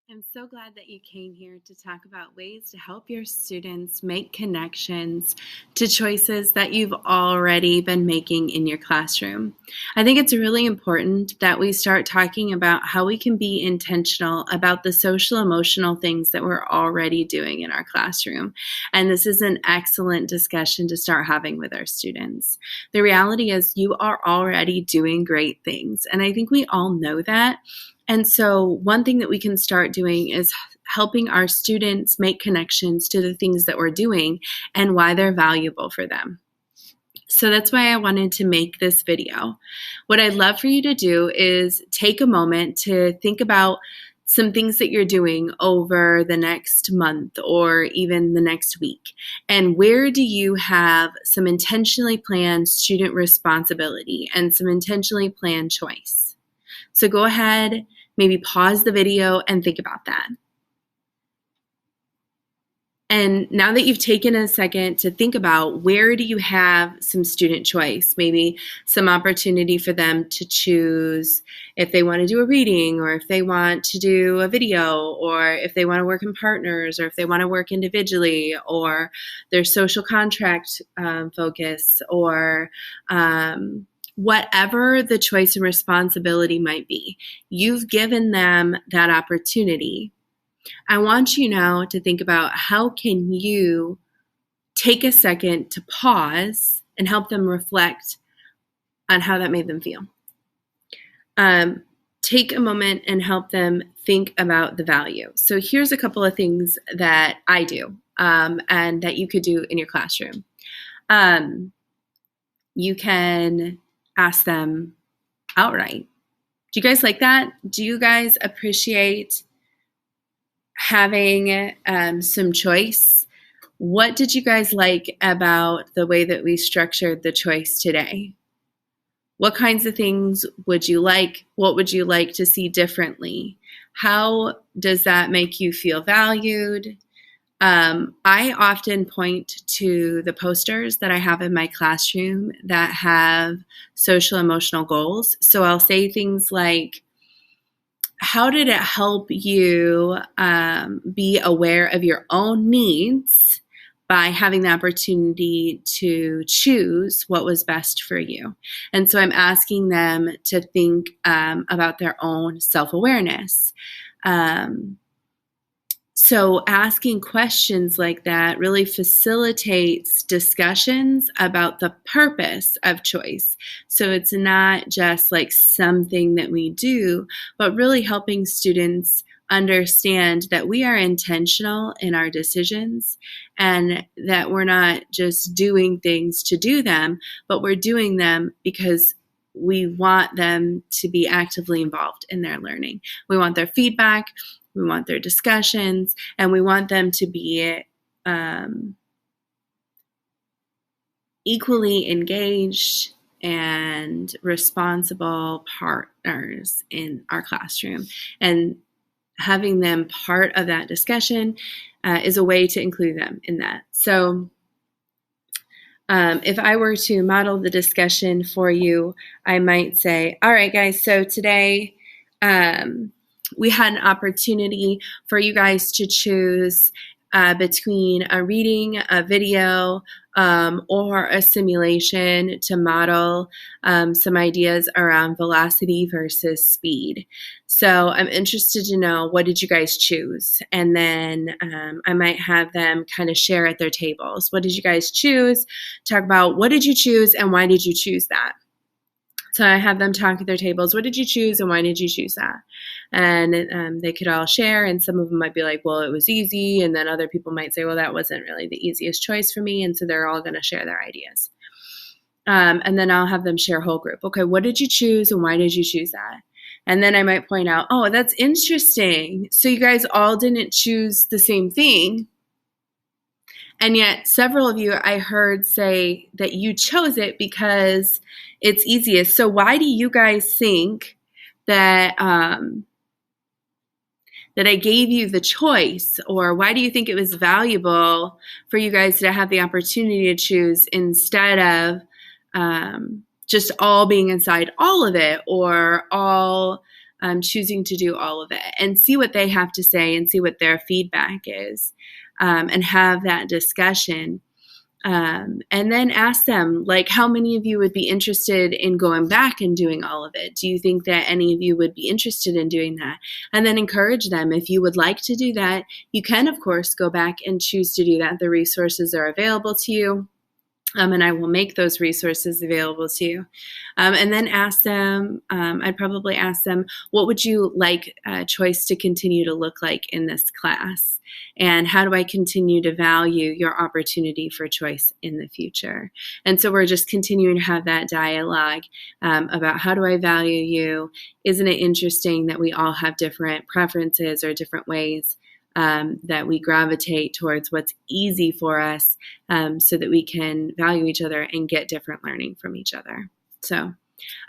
I'm so glad that you came here to talk about ways to help your students make connections to choices that you've already been making in your classroom. I think it's really important that we start talking about how we can be intentional about the social emotional things that we're already doing in our classroom. And this is an excellent discussion to start having with our students. The reality is you are already doing great things. And I think we all know that. And so one thing that we can start doing is helping our students make connections to the things that we're doing and why they're valuable for them. So that's why I wanted to make this video. What I'd love for you to do is take a moment to think about some things that you're doing over the next month or even the next week. And where do you have some intentionally planned student responsibility and some intentionally planned choice? So go ahead, maybe pause the video and think about that. And now that you've taken a second to think about where do you have some student choice, maybe some opportunity for them to choose if they want to do a reading or if they want to do a video or if they want to work in partners or if they want to work individually or their social contract focus or whatever the choice and responsibility might be, you've given them that opportunity. I want you now to think about how can you take a second to pause and help them reflect on how that made them feel. Take a moment and help them think about the value. So here's a couple of things that I do and that you could do in your classroom. You can ask them outright. Do you guys like that? Do you guys appreciate having some choice? What did you guys like about the way that we structured the choice today? What kinds of things would you like? What would you like to see differently? How does that make you feel valued? I often point to the posters that I have in my classroom that have social emotional goals. So I'll say things like, how did it help you be aware of your own needs by having the opportunity to choose what was best for you? And so I'm asking them to think about their own self-awareness. So asking questions like that really facilitates discussions about the purpose of choice. So it's not just like something that we do, but really helping students understand that we are intentional in our decisions and that we're not just doing things to do them, but we're doing them because we want them to be actively involved in their learning. We want their feedback. We want their discussions, and we want them to be equally engaged and responsible partners in our classroom. And having them part of that discussion is a way to include them in that. So if I were to model the discussion for you, I might say, all right, guys, so today we had an opportunity for you guys to choose between a reading, a video, or a simulation to model some ideas around velocity versus speed. So I'm interested to know, what did you guys choose? And then I might have them kind of share at their tables. What did you guys choose? Talk about what did you choose and why did you choose that? So I have them talk at their tables. What did you choose and why did you choose that? And they could all share, and some of them might be like, well, it was easy. And then other people might say, well, that wasn't really the easiest choice for me. And so they're all going to share their ideas. And then I'll have them share whole group. Okay, what did you choose and why did you choose that? And then I might point out, oh, that's interesting. So you guys all didn't choose the same thing. And yet several of you I heard say that you chose it because it's easiest. So why do you guys think that that I gave you the choice? Or why do you think it was valuable for you guys to have the opportunity to choose instead of just all being inside all of it or all choosing to do all of it, and see what they have to say and see what their feedback is, and have that discussion. And then ask them, like, how many of you would be interested in going back and doing all of it? Do you think that any of you would be interested in doing that? And then encourage them. If you would like to do that, you can, of course, go back and choose to do that. The resources are available to you. And I will make those resources available to you. And then ask them, I'd probably ask them, what would you like choice to continue to look like in this class? And how do I continue to value your opportunity for choice in the future? And so we're just continuing to have that dialogue about, how do I value you? Isn't it interesting that we all have different preferences or different ways that we gravitate towards what's easy for us, so that we can value each other and get different learning from each other. So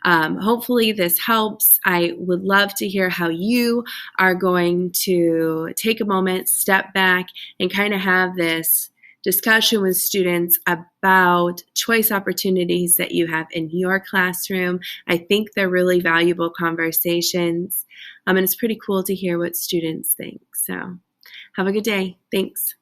hopefully this helps. I would love to hear how you are going to take a moment, step back, and kind of have this discussion with students about choice opportunities that you have in your classroom. I think they're really valuable conversations, and it's pretty cool to hear what students think. So have a good day. Thanks.